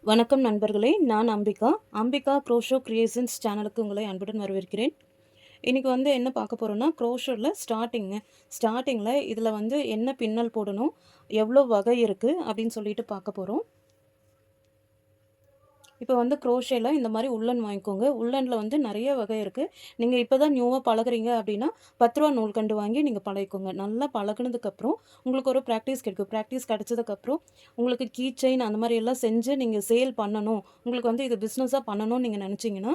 வணக்கம் நண்பர்களே, நான் அம்பிகா க்ரோஷோ கிரியேஷன்ஸ் சேனலுக்கு உங்களை அன்புடன் வரவேற்கிறேன். இன்றைக்கி என்ன பார்க்க போகிறோன்னா, க்ரோஷோவில் ஸ்டார்டிங்கில் இதில் என்ன பின்னல் போடணும், எவ்வளோ வகை இருக்குது அப்படின்னு சொல்லிட்டு பார்க்க போகிறோம். இப்போ க்ரோஷேல இந்த மாதிரி உள்ளன் வாங்கிக்கோங்க. உள்ளனில் நிறைய வகை இருக்குது. நீங்கள் இப்போ தான் நியூவாக பழகுறீங்க அப்படின்னா 10 ரூபா நூல்கண்டு வாங்கி நீங்கள் பழகிக்கோங்க. நல்லா பழகுனதுக்கப்புறம் உங்களுக்கு ஒரு ப்ராக்டிஸ் கிடைக்கும். ப்ராக்டிஸ் கிடச்சதுக்கப்புறம் உங்களுக்கு கீ செயின் அந்த மாதிரி எல்லாம் செஞ்சு நீங்கள் சேல் பண்ணணும், உங்களுக்கு இது பிஸ்னஸாக பண்ணணும்னு நீங்கள் நினச்சிங்கன்னா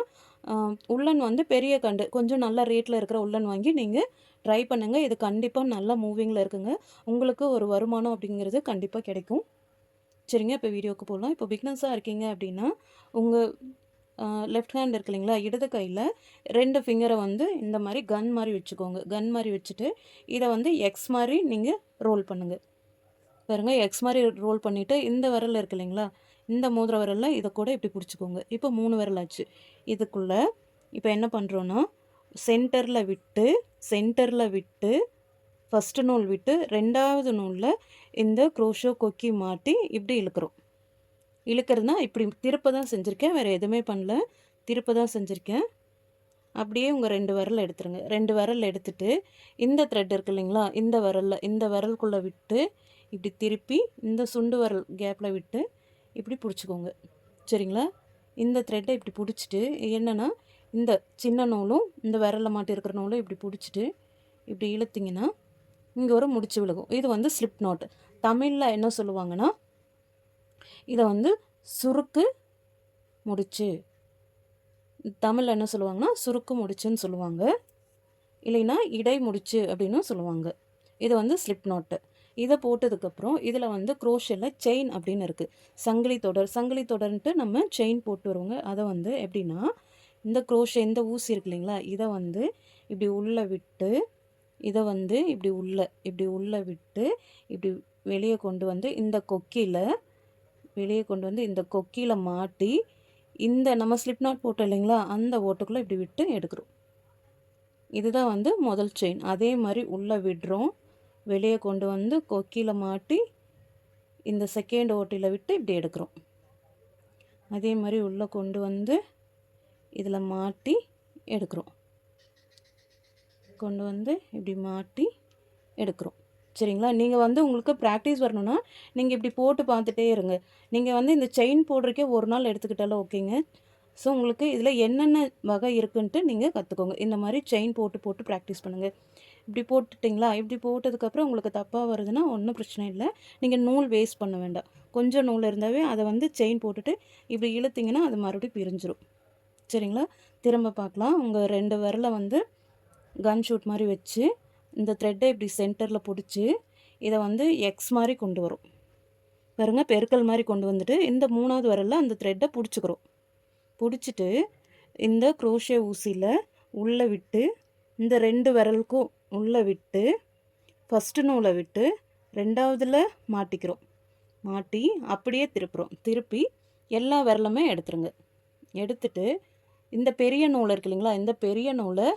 உள்ளன் பெரிய கண்டு கொஞ்சம் நல்ல ரேட்டில் இருக்கிற உள்ளன் வாங்கி நீங்கள் ட்ரை பண்ணுங்கள். இது கண்டிப்பாக நல்ல மூவிங்கில் இருக்குங்க. உங்களுக்கு ஒரு வருமானம் அப்படிங்கிறது கண்டிப்பாக கிடைக்கும். சரிங்க, இப்போ வீடியோவுக்கு போகலாம். இப்போ பிக்னஸாக இருக்கீங்க அப்படின்னா உங்கள் லெஃப்ட் ஹேண்ட் இருக்கு இல்லைங்களா, இடது கையில் 2 ஃபிங்கரை இந்த மாதிரி கன் மாதிரி வச்சுக்கோங்க. கன் மாதிரி வச்சுட்டு இதை எக்ஸ் மாதிரி நீங்கள் ரோல் பண்ணுங்கள். பாருங்கள், எக்ஸ் மாதிரி ரோல் பண்ணிவிட்டு இந்த விரல் இருக்கு இல்லைங்களா, இந்த மோதிர விரலில் இதை கூட இப்படி பிடிச்சிக்கோங்க. இப்போ 3 விரல் ஆச்சு. இதுக்குள்ளே இப்போ என்ன பண்ணுறோன்னா சென்டரில் விட்டு ஃபஸ்ட்டு நூல் விட்டு 2வது நூலில் இந்த க்ரோஷோ கொக்கி மாட்டி இப்படி இழுக்கிறதுனா இப்படி திருப்ப தான் செஞ்சுருக்கேன், வேறு எதுவுமே பண்ணல, திருப்ப தான் செஞ்சுருக்கேன். அப்படியே உங்கள் 2 விரல் எடுத்துருங்க. 2 விரல் எடுத்துகிட்டு இந்த த்ரெட் இருக்குது இல்லைங்களா, இந்த விரலுக்குள்ளே விட்டு இப்படி திருப்பி இந்த சுண்டு விரல் கேப்பில் விட்டு இப்படி பிடிச்சிக்கோங்க. சரிங்களா, இந்த த்ரெட்டை இப்படி பிடிச்சிட்டு என்னென்னா இந்த சின்ன நூலும் இந்த விரலில் மாட்டி இருக்கிற நூலும் இப்படி பிடிச்சிட்டு இப்படி இழுத்திங்கன்னா இங்கே ஒரு முடிச்சு விழுகும். இது ஸ்லிப் நோட்டு. தமிழில் என்ன சொல்லுவாங்கன்னா இதை சுருக்கு முடிச்சு, தமிழில் என்ன சொல்லுவாங்கன்னா சுருக்கு முடிச்சுன்னு சொல்லுவாங்க, இல்லைன்னா இடை முடிச்சு அப்படின்னு சொல்லுவாங்க. இது ஸ்லிப் நோட்டு. இதை போட்டதுக்கப்புறம் இதில் க்ரோஷேல செயின் அப்படின்னு இருக்குது. சங்கிலி தொடர்ன்ட்டு நம்ம செயின் போட்டு வருவோங்க. அதை எப்படின்னா இந்த க்ரோஷே இந்த ஊசி இருக்கு இல்லைங்களா, இதை இப்படி உள்ளே விட்டு இதை இப்படி உள்ளே விட்டு இப்படி வெளியே கொண்டு இந்த கொக்கியில் மாட்டி இந்த நம்ம ஸ்லிப் நாட் போட்டோம் இல்லைங்களா, அந்த ஓட்டுக்குள்ளே இப்படி விட்டு எடுக்கிறோம். இதுதான் முதல் செயின். அதே மாதிரி உள்ளே விடுறோம், வெளியே கொண்டு கொக்கியில் மாட்டி இந்த செகண்ட் ஓட்டியில் விட்டு இப்படி எடுக்கிறோம். அதே மாதிரி உள்ளே கொண்டு இதில் மாட்டி எடுக்கிறோம், இப்படி மாட்டி எடுக்கிறோம். சரிங்களா, நீங்கள் உங்களுக்கு ப்ராக்டிஸ் வரணும்னா நீங்கள் இப்படி போட்டு பார்த்துட்டே இருங்க. நீங்கள் இந்த செயின் போடுறக்கே ஒரு நாள் எடுத்துக்கிட்டாலும் ஓகேங்க. ஸோ உங்களுக்கு இதில் என்னென்ன வகை இருக்குன்ட்டு நீங்கள் கற்றுக்கோங்க. இந்த மாதிரி செயின் போட்டு ப்ராக்டிஸ் பண்ணுங்கள். இப்படி போட்டுட்டிங்களா, இப்படி போட்டதுக்கப்புறம் உங்களுக்கு தப்பாக வருதுன்னா ஒன்றும் பிரச்சனை இல்லை, நீங்கள் நூல் வேஸ்ட் பண்ண வேண்டாம். கொஞ்சம் நூல் இருந்தாவே அதை செயின் போட்டுட்டு இப்படி இழுத்திங்கன்னா அது மறுபடியும் பிரிஞ்சிடும். சரிங்களா, திரும்ப பார்க்கலாம். உங்கள் 2 விரலை கன் ஷூட் மாதிரி வச்சு இந்த த்ரெட்டை இப்படி சென்டரில் பிடிச்சி இதை எக்ஸ் மாதிரி கொண்டு வரும். பாருங்கள், பெருக்கல் மாதிரி கொண்டு வந்துட்டு இந்த 3வது விரலில் அந்த த்ரெட்டை பிடிச்சிக்கிறோம். பிடிச்சிட்டு இந்த க்ரோஷே ஊசியில் உள்ளே விட்டு இந்த 2 விரலுக்கும் உள்ளே விட்டு ஃபஸ்ட்டு நூலை விட்டு 2வதுல மாட்டிக்கிறோம். மாட்டி அப்படியே திருப்பி எல்லா விரலுமே எடுத்துருங்க. எடுத்துட்டு இந்த பெரிய நூல் இருக்கு இல்லைங்களா, இந்த பெரிய நூலை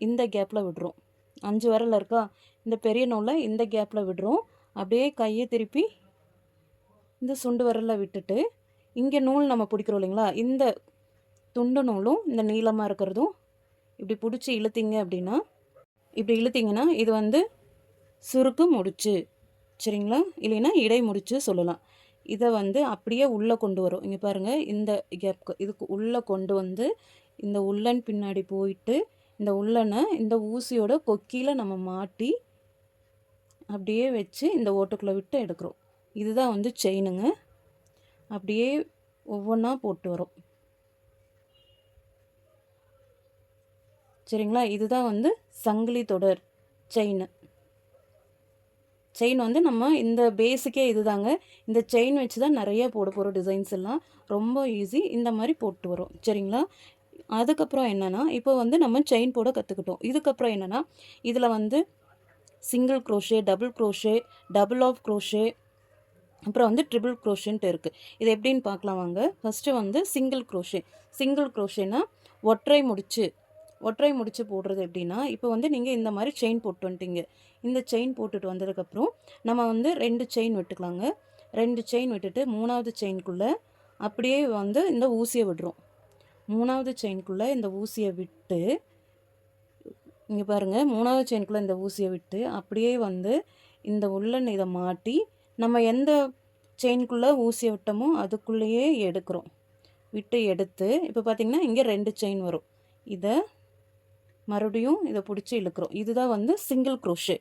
இந்த கேப்பில் விடுறோம். 5 விரல் இருக்கா, இந்த பெரிய நூலை இந்த கேப்பில் விடுறோம். அப்படியே கையை திருப்பி இந்த சுண்டு விரலில் விட்டுட்டு இங்கே நூல் நம்ம பிடிக்கிறோம் இல்லைங்களா, இந்த துண்டு நூலும் இந்த நீளமாக இருக்கிறதும் இப்படி பிடிச்சி இழுத்திங்கன்னா இது சுருக்கு முடிச்சு. சரிங்களா, இல்லைன்னா இடை முடிச்சு சொல்லலாம். இதை அப்படியே உள்ளே கொண்டு வரும். இங்கே பாருங்கள், இந்த இதுக்கு உள்ளே கொண்டு இந்த உள்ளன் பின்னாடி போயிட்டு இந்த உள்ளனை இந்த ஊசியோட கொக்கியில் நம்ம மாட்டி அப்படியே வச்சு இந்த ஓட்டுக்குள்ளே விட்டு எடுக்கிறோம். இதுதான் செயினுங்க. அப்படியே ஒவ்வொன்றா போட்டு வரும். சரிங்களா, இதுதான் சங்கிலி தொடர் செயின் நம்ம இந்த பேஸிக்கே இதுதாங்க. இந்த செயின் வச்சு தான் நிறைய போட போகிற டிசைன்ஸ் எல்லாம் ரொம்ப ஈஸி. இந்த மாதிரி போட்டு வரும். சரிங்களா, அதுக்கப்புறம் என்னென்னா இப்போ நம்ம செயின் போட கற்றுக்கிட்டோம். இதுக்கப்புறம் என்னென்னா இதில் single crochet, double crochet, double half crochet, அப்புறம் ட்ரிபிள் க்ரோஷேன்ட்டு இருக்குது. இது எப்படின்னு பார்க்கலாம் வாங்க. ஃபஸ்ட்டு சிங்கிள் க்ரோஷேனா ஒற்றை முடிச்சு போடுறது எப்படின்னா, இப்போ நீங்கள் இந்த மாதிரி செயின் போட்டு வந்துட்டீங்க. இந்த செயின் போட்டுட்டு வந்ததுக்கப்புறம் நம்ம 2 செயின் விட்டுக்கலாங்க. 2 செயின் விட்டுட்டு 3வது செயினுக்குள்ளே அப்படியே வந்து இந்த ஊசியை விடுறோம். 3வது செயின்குள்ளே இந்த ஊசியை விட்டு, இங்கே பாருங்கள், 3வது செயின்குள்ளே இந்த ஊசியை விட்டு அப்படியே வந்து இந்த உள்ளன் இதை மாட்டி நம்ம எந்த செயின்குள்ளே ஊசியை விட்டோமோ அதுக்குள்ளேயே எடுக்கிறோம். விட்டு எடுத்து இப்போ பார்த்திங்கன்னா இங்கே 2 செயின் வரும். இதை மறுபடியும் இதை பிடிச்சி இழுக்கிறோம். இதுதான் வந்து சிங்கிள் க்ரோஷே.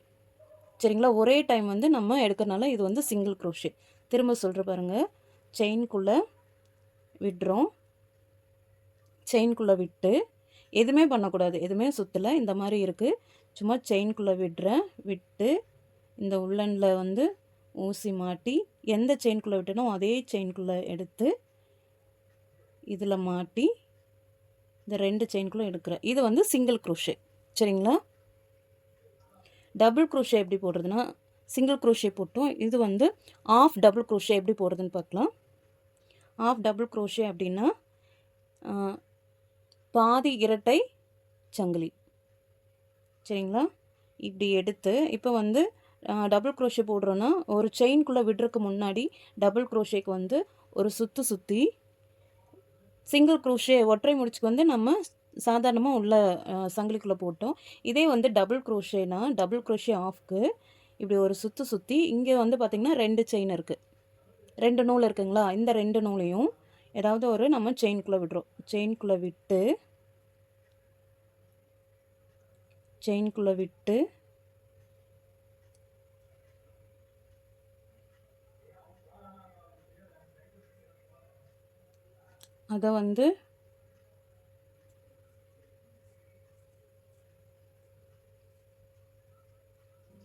சரிங்களா? ஒரே டைம் வந்து நம்ம எடுக்கிறனால இது வந்து சிங்கிள் க்ரோஷே. திரும்ப சொல்கிற பாருங்கள். செயின்குள்ளே விடுறோம். செயின்குள்ளே விட்டு எதுவுமே பண்ணக்கூடாது, எதுவுமே சுற்றலை, இந்த மாதிரி இருக்குது. சும்மா செயின்குள்ளே விடுறேன். விட்டு இந்த உள்ளனில் வந்து ஊசி மாட்டி எந்த செயின்குள்ளே விட்டனோ அதே செயின்குள்ளே எடுத்து இதில் மாட்டி இந்த 2 செயின்குள்ளே எடுக்கிறேன். இது வந்து சிங்கிள் க்ரோஷே. சரிங்களா? டபுள் க்ரோஷே எப்படி போடுறதுன்னா, சிங்கிள் க்ரோஷே போட்டோம். இது வந்து ஆஃப் டபுள் க்ரோஷே எப்படி போடுறதுன்னு பார்க்கலாம். ஆஃப் டபுள் க்ரோஷே அப்படின்னா பாதி இரட்டை சங்கிலி. சரிங்களா? இப்படி எடுத்து இப்போ வந்து டபுள் க்ரோஷே போடுறோன்னா ஒரு செயின்குள்ளே விடுறதுக்கு முன்னாடி டபுள் க்ரோஷேக்கு வந்து ஒரு சுற்றி சிங்கிள் க்ரோஷே ஒற்றை முடிச்சுக்கு வந்து நம்ம சாதாரணமாக உள்ள சங்கிலிக்குள்ளே போட்டோம். இதே வந்து டபுள் க்ரோஷேனா டபுள் க்ரோஷே ஆஃப்க்கு இப்படி ஒரு சுற்றி இங்கே வந்து பார்த்திங்கன்னா 2 செயின் இருக்குது, 2 நூல் இருக்குங்களா? இந்த 2 நூலையும் ஏதாவது ஒரு நம்ம செயின்குள்ளே விடுறோம். செயின்குள்ளே விட்டு அதை வந்து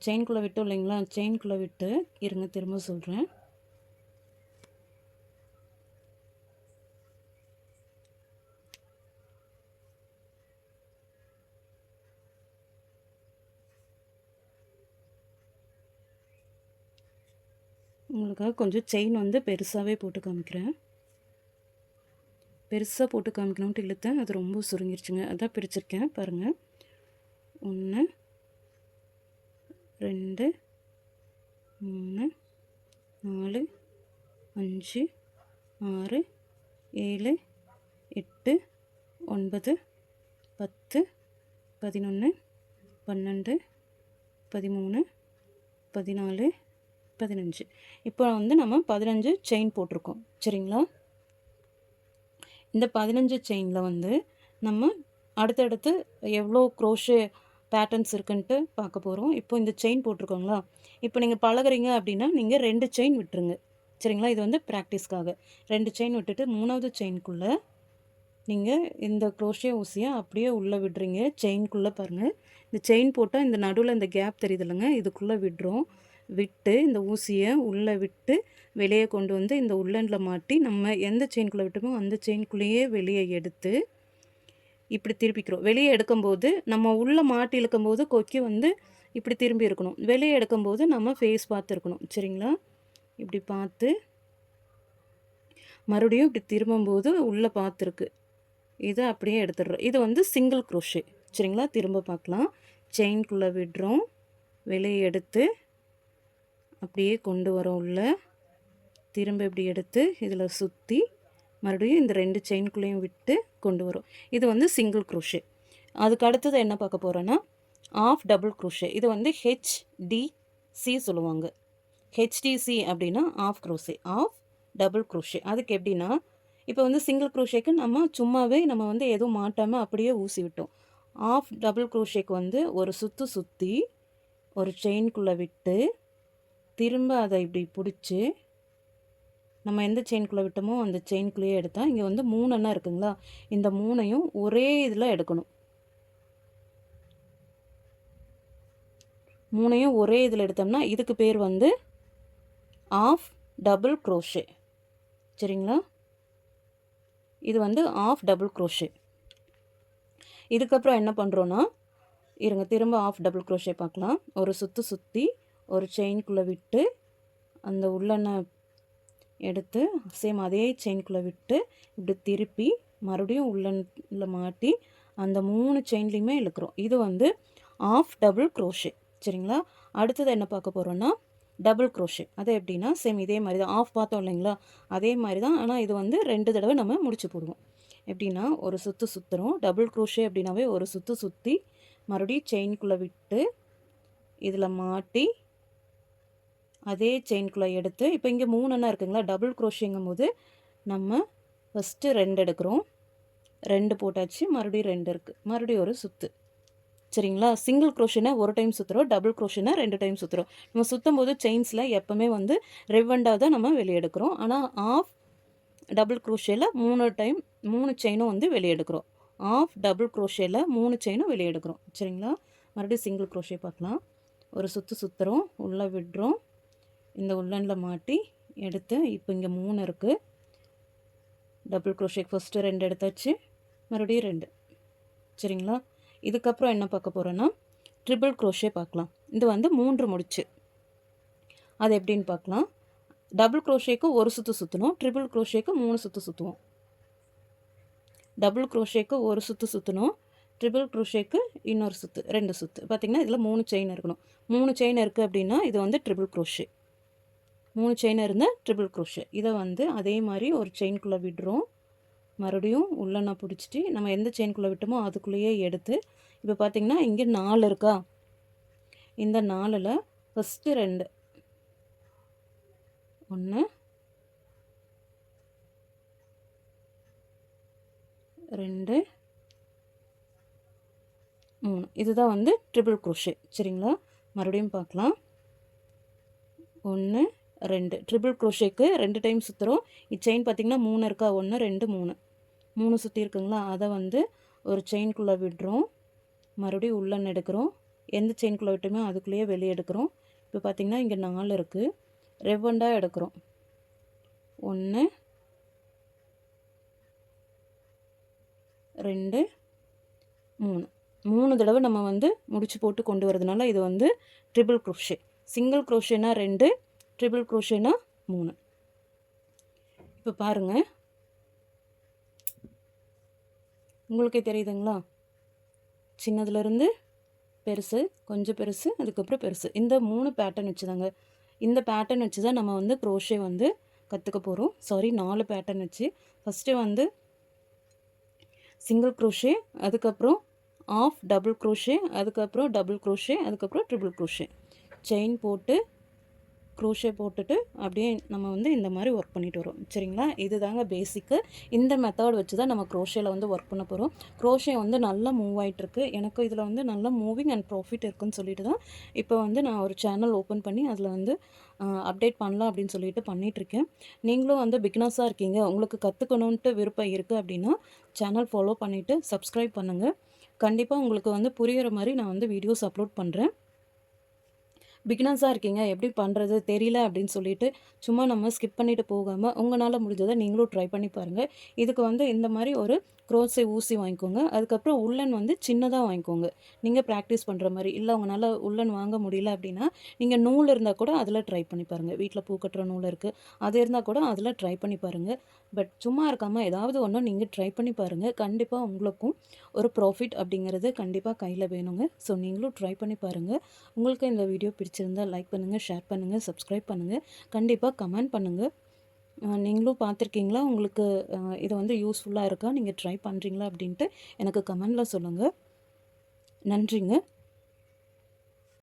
செயின்குள்ளே விட்டோம் இல்லைங்களா? செயின்குள்ளே விட்டு இருங்க, திரும்ப சொல்கிறேன். உங்களுக்காக கொஞ்சம் செயின் வந்து பெருசாகவே போட்டு காமிக்கிறேன். பெருசாக போட்டு காமிக்கணுன்ட்டு இழுத்தேன், அது ரொம்ப சுருங்கிருச்சுங்க. அதான் பிரிச்சிருக்கேன் பாருங்கள். 1 2 3 4 5 6 7 8 9 10 11 12 13 14 15. இப்போ வந்து நம்ம 15 செயின் போட்டிருக்கோம். சரிங்களா? இந்த 15 செயினில் வந்து நம்ம அடுத்தடுத்து எவ்வளோ க்ரோஷே பேட்டர்ன்ஸ் இருக்குன்ட்டு பார்க்க போகிறோம். இப்போ இந்த செயின் போட்டிருக்கோங்களா? இப்போ நீங்கள் பழகுறீங்க அப்படின்னா நீங்கள் 2 செயின் விட்டுருங்க. சரிங்களா? இது வந்து ப்ராக்டிஸ்க்காக 2 செயின் விட்டுட்டு 3வது செயின்குள்ளே நீங்கள் இந்த க்ரோஷே ஊசியை அப்படியே உள்ளே விடுறீங்க. செயின்குள்ளே பாருங்கள், இந்த செயின் போட்டால் இந்த நடுவில் இந்த கேப் தெரியுது இல்லைங்க, இதுக்குள்ளே விடுறோம். விட்டு இந்த ஊசியை உள்ளே விட்டு வெளியே கொண்டு வந்து இந்த உள்ளனில் மாட்டி நம்ம எந்த செயின்குள்ளே விட்டோமோ அந்த செயின்குள்ளேயே வெளியே எடுத்து இப்படி திருப்பிக்கிறோம். வெளியே எடுக்கும்போது நம்ம உள்ளே மாட்டி இழுக்கும்போது கொக்கி வந்து இப்படி திரும்பி இருக்கணும். வெளியே எடுக்கும்போது நம்ம ஃபேஸ் பார்த்து இருக்கணும். சரிங்களா? இப்படி பார்த்து மறுபடியும் இப்படி திரும்பும்போது உள்ளே பார்த்துருக்கு, இதை அப்படியே எடுத்துடுறோம். இது வந்து சிங்கிள் க்ரோஷே. சரிங்களா? திரும்ப பார்க்கலாம். செயின்குள்ளே விடுறோம், வெளியே எடுத்து அப்படியே கொண்டு வரோம் உள்ள, திரும்ப இப்படி எடுத்து இதில் சுற்றி மறுபடியும் இந்த 2 செயின்குள்ளேயும் விட்டு கொண்டு வரும். இது வந்து சிங்கிள் க்ரோஷே. அதுக்கு அடுத்தது என்ன பார்க்க போகிறோன்னா ஆஃப் டபுள் க்ரோஷே. இது வந்து HDC சொல்லுவாங்க. HDC அப்படின்னா half crochet, half double crochet. அதுக்கு எப்படின்னா இப்போ வந்து சிங்கிள் க்ரோஷேக்கு நம்ம சும்மாவே நம்ம வந்து எதுவும் மாட்டாமல் அப்படியே ஊசி விட்டோம். ஆஃப் டபுள் க்ரோஷேக்கு வந்து ஒரு சுற்றி ஒரு செயின்குள்ளே விட்டு திரும்ப அதை இப்படி பிடிச்சி நம்ம எந்த செயின்குள்ளே விட்டோமோ அந்த செயின்குள்ளேயே எடுத்தால் இங்கே வந்து 3 எண்ணம் இருக்குங்களா? இந்த 3ஐயும் ஒரே இதில் எடுக்கணும். 3ஐயும் ஒரே இதில் எடுத்தோம்னா இதுக்கு பேர் வந்து ஆஃப் டபுள் க்ரோஷே. சரிங்களா? இது வந்து ஆஃப் டபுள் க்ரோஷே. இதுக்கப்புறம் என்ன பண்ணுறோன்னா, இருங்க திரும்ப ஆஃப் டபுள் க்ரோஷே பார்க்கலாம். ஒரு சுற்றி ஒரு செயின்குள்ளே விட்டு அந்த உள்ளனை எடுத்து சேம் அதே செயின்குள்ளே விட்டு இப்படி திருப்பி மறுபடியும் உள்ளனில் மாட்டி அந்த 3 செயின்லேயுமே இழுக்கிறோம். இது வந்து ஆஃப் டபுள் க்ரோஷே. சரிங்களா? அடுத்தது என்ன பார்க்க போகிறோன்னா டபுள் க்ரோஷே. அது எப்படின்னா சேம் இதே மாதிரி தான் ஆஃப் பார்த்தோம் இல்லைங்களா, அதே மாதிரி தான். ஆனால் இது வந்து 2 தடவை நம்ம முடிச்சு போடுவோம். எப்படின்னா ஒரு சுற்று சுற்றுறோம். டபுள் க்ரோஷே அப்படின்னாவே ஒரு சுற்று சுற்றி மறுபடியும் செயின்குள்ளே விட்டு இதில் மாட்டி அதே செயின்குள்ளே எடுத்து இப்போ இங்கே 3 அண்ணா இருக்குங்களா, டபுள் க்ரோஷேங்கும் போது நம்ம ஃபஸ்ட்டு 2 எடுக்கிறோம். 2 போட்டாச்சு, மறுபடியும் 2 இருக்குது, மறுபடியும் ஒரு சுற்று. சரிங்களா. சிங்கிள் க்ரோஷேனா ஒரு டைம் சுற்றுறோம், டபுள் க்ரோஷேனா 2 டைம் சுற்றுறோம். நம்ம சுற்றும் போது செயின்ஸில் எப்போவுமே வந்து ரிவண்டாக தான் நம்ம வெளியே எடுக்கிறோம். ஆனால் ஆஃப் டபுள் க்ரோஷேல 3 டைம் 3 செயினும் வந்து வெளியே எடுக்கிறோம். ஆஃப் டபுள் க்ரோஷேல 3 செயினும் வெளியே எடுக்கிறோம். சரிங்களா. மறுபடியும் சிங்கிள் க்ரோஷே பார்க்கலாம். ஒரு சுற்று சுற்றுறோம், உள்ளே விடுறோம், இந்த உள்ளனில் மாட்டி எடுத்து இப்போ இங்கே 3 இருக்குது. டபுள் க்ரோஷேக்கு ஃபஸ்ட்டு 2 எடுத்தாச்சு, மறுபடியும் 2. சரிங்களா. இதுக்கப்புறம் என்ன பார்க்க போகிறோன்னா ட்ரிபிள் க்ரோஷே பார்க்கலாம். இது வந்து 3 முடிச்சு. அது எப்படின்னு பார்க்கலாம். டபுள் க்ரோஷேக்கு ஒரு சுற்று சுற்றணும், ட்ரிபிள் க்ரோஷேக்கு 3 சுற்று சுற்றுவோம். டபுள் க்ரோஷேக்கு ஒரு சுற்று சுற்றணும், ட்ரிபிள் க்ரோஷேக்கு இன்னொரு சுற்று, 2 சுற்று. பார்த்திங்கன்னா இதில் 3 செயின் இருக்கணும். 3 செயின் இருக்குது அப்படின்னா இது வந்து ட்ரிபிள் க்ரோஷே. 3 செயின் இருந்தால் ட்ரிபிள் க்ரோஷே. இதை வந்து அதே மாதிரி ஒரு செயின்குள்ளே விடுறோம், மறுபடியும் உள்ளே பிடிச்சிட்டு நம்ம எந்த செயின்குள்ளே விட்டோமோ அதுக்குள்ளேயே எடுத்து இப்போ பார்த்திங்கன்னா இங்கே 4 இருக்கா, இந்த 4ல் ஃபஸ்ட்டு 2 1 2 3 இதுதான் வந்து ட்ரிபிள் க்ரோஷே. சரிங்களா. மறுபடியும் பார்க்கலாம். 1 2 ட்ரிபிள் க்ரோஷேக்கு 2 டைம் சுற்றுறோம். செயின் பார்த்திங்கன்னா 3 இருக்கா, 1 2 3 சுற்றி இருக்குங்களா, அதை வந்து ஒரு செயின்குள்ளே விடுறோம், மறுபடியும் உள்ளன்னு எடுக்கிறோம், எந்த செயின்குள்ளே விட்டோமோ அதுக்குள்ளேயே வெளியே எடுக்கிறோம். இப்போ பார்த்திங்கன்னா இங்கே 4 இருக்குது, ரெவண்டாக எடுக்கிறோம். 1 2 3 தடவை நம்ம வந்து முடிச்சு போட்டு கொண்டு வரதுனால இது வந்து ட்ரிபிள் க்ரோஷே. சிங்கிள் க்ரோஷேனா 2, ட்ரிபிள் க்ரோஷேனா 3. இப்போ பாருங்கள், உங்களுக்கே தெரியுதுங்களா, சின்னதுலேருந்து பெருசு, கொஞ்சம் பெருசு, அதுக்கப்புறம் பெருசு. இந்த 3 பேட்டர்ன் வச்சு தாங்க, இந்த பேட்டர்ன் வச்சு தான் நம்ம வந்து க்ரோஷே வந்து கற்றுக்க போகிறோம். 4 பேட்டர்ன் வச்சு. ஃபஸ்ட்டு வந்து சிங்கிள் க்ரோஷே, அதுக்கப்புறம் ஆஃப் டபுள் க்ரோஷே, அதுக்கப்புறம் டபுள் க்ரோஷே, அதுக்கப்புறம் ட்ரிபிள் க்ரோஷே. செயின் போட்டு க்ரோஷே போட்டுட்டு அப்படியே நம்ம வந்து இந்த மாதிரி ஒர்க் பண்ணிட்டு வரோம். சரிங்களா. இது தாங்க பேசிக்கு. இந்த மெத்தட் வச்சு தான் நம்ம க்ரோஷேல வந்து ஒர்க் பண்ண போகிறோம். க்ரோஷே வந்து நல்லா மூவ் ஆகிட்டுருக்கு. எனக்கு இதில் வந்து நல்லா மூவிங் அண்ட் ப்ராஃபிட் இருக்குன்னு சொல்லிட்டு தான் இப்போ வந்து நான் ஒரு சேனல் ஓப்பன் பண்ணி அதில் வந்து அப்டேட் பண்ணலாம் அப்படின்னு சொல்லிட்டு பண்ணிகிட்ருக்கேன். நீங்களும் வந்து பிகினர்ஸாக இருக்கீங்க, உங்களுக்கு கற்றுக்கணுன்ட்டு விருப்பம் இருக்குது அப்படின்னா சேனல் ஃபாலோ பண்ணிவிட்டு சப்ஸ்கிரைப் பண்ணுங்கள். கண்டிப்பாக உங்களுக்கு வந்து புரிகிற மாதிரி நான் வந்து வீடியோஸ் அப்லோட் பண்ணுறேன். பிகினர்ஸாக இருக்கீங்க, எப்படி பண்ணுறது தெரியல அப்படின்னு சொல்லிட்டு சும்மா நம்ம ஸ்கிப் பண்ணிவிட்டு போகாமல் உங்களால் முடிஞ்சதை நீங்களும் ட்ரை பண்ணி பாருங்கள். இதுக்கு வந்து இந்த மாதிரி ஒரு க்ரோஷே ஊசி வாங்கிக்கோங்க. அதுக்கப்புறம் உள்ளன் வந்து சின்னதாக வாங்கிக்கோங்க, நீங்கள் ப்ராக்டிஸ் பண்ணுற மாதிரி. இல்லை உங்களால் உள்ளன் வாங்க முடியல அப்படின்னா நீங்கள் நூல் இருந்தால் கூட அதில் ட்ரை பண்ணி பாருங்கள். வீட்டில் பூ கட்டுற நூல் இருக்குது, அது இருந்தால் கூட அதில் ட்ரை பண்ணி பாருங்கள். பட் சும்மா இருக்காமல் ஏதாவது ஒன்று நீங்கள் ட்ரை பண்ணி பாருங்கள். கண்டிப்பாக உங்களுக்கும் ஒரு ப்ராஃபிட் அப்படிங்கிறது கண்டிப்பாக கையில் வேணுங்க. ஸோ நீங்களும் ட்ரை பண்ணி பாருங்கள். உங்களுக்கு இந்த வீடியோ பிடிச்சிருந்தால் லைக் பண்ணுங்கள், ஷேர் பண்ணுங்கள், சப்ஸ்கிரைப் பண்ணுங்கள், கண்டிப்பாக கமெண்ட் பண்ணுங்கள். நீங்களும் பார்த்துருக்கீங்களா, உங்களுக்கு இது வந்து யூஸ்ஃபுல்லாக இருக்கா, நீங்கள் ட்ரை பண்ணுறீங்களா அப்படின்ட்டு எனக்கு கமெண்டில் சொல்லுங்கள். நன்றிங்க.